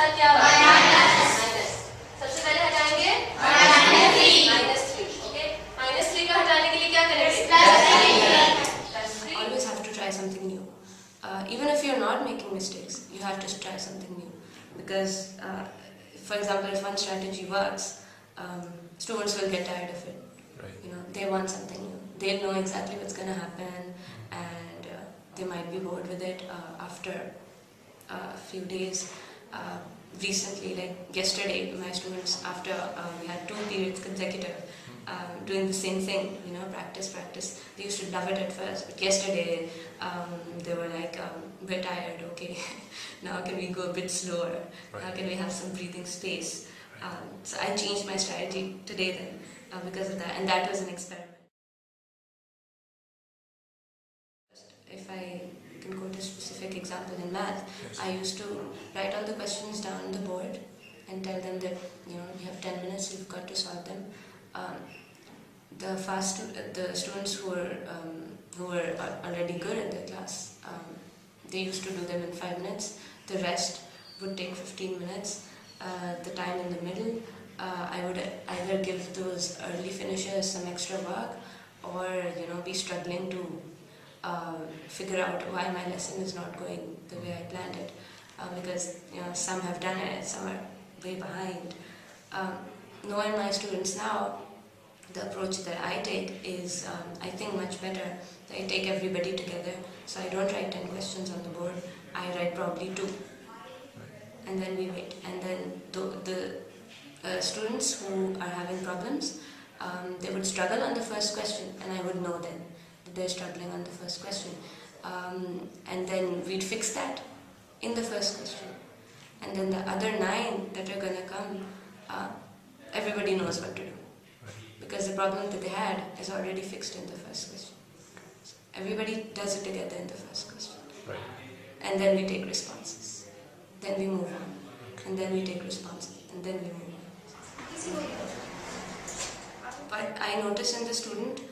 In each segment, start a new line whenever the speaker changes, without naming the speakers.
साथ क्या होगा? माइनस। सबसे पहले हटाएंगे -3, ओके। -3 का हटाने के लिए क्या करेंगे? +3।
Always have to try something new. Even if you're not making mistakes, you have to try something new. Because, for example, if one strategy works, students will get tired of it.
Right.
You know, they want something new. They'll know exactly what's going to happen, and they might be bored with it after a few days. Recently, like yesterday, my students, after we had 2 periods consecutive, doing the same thing, you know, practice. They used to love it at first, but yesterday they were like, we're tired, okay, now can we go a bit slower?
Right.
Now can we have some breathing space? So I changed my strategy today then because of that, and that was an experiment. If I can quote a specific example in math,
Yes.
I used to write all the questions down on the board and tell them that, you know, you have 10 minutes, you've got to solve them. The students who were already good in their class, they used to do them in 5 minutes. The rest would take 15 minutes. The time in the middle, I would either give those early finishers some extra work, or, you know, be struggling to figure out why my lesson is not going the way I planned it, because, you know, some have done it, some are way behind. Knowing my students now, the approach that I take is, I think, much better. I take everybody together, so I don't write 10 questions on the board. I write probably 2, and then we wait. And then the students who are having problems, they would struggle on the first question, and I would know then that they're struggling on the first question. And then we'd fix that in the first question. And then the other 9 that are going to come, everybody knows what to do. Because the problem that they had is already fixed in the first question. So everybody does it together in the first question.
Right.
And then we take responses. Then we move on. And then we take responses. And then we move on. But I noticed in the student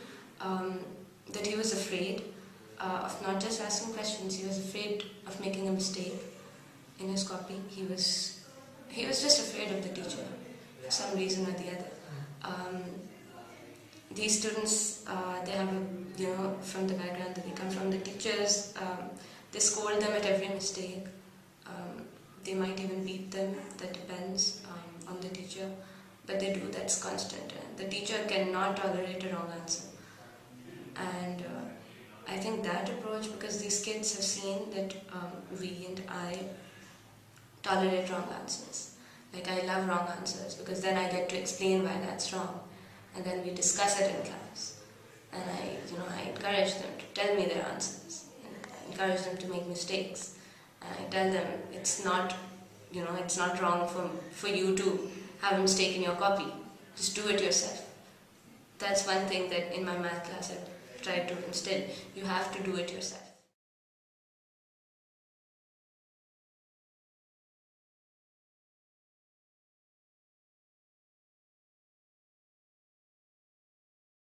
that he was afraid of not just asking questions, he was afraid of making a mistake in his copy. He was just afraid of the teacher for some reason or the other. These students, they have from the background that they come from, the teachers, they scold them at every mistake. They might even beat them, that depends on the teacher, but they do, that's constant. The teacher cannot tolerate a wrong answer. And I think that approach, because these kids have seen that we and I tolerate wrong answers. Like, I love wrong answers because then I get to explain why that's wrong. And then we discuss it in class. And I encourage them to tell me their answers. And I encourage them to make mistakes. And I tell them it's not wrong for you to have a mistake in your copy. Just do it yourself. That's one thing that in my math class I've tried to instill. You have to do it yourself.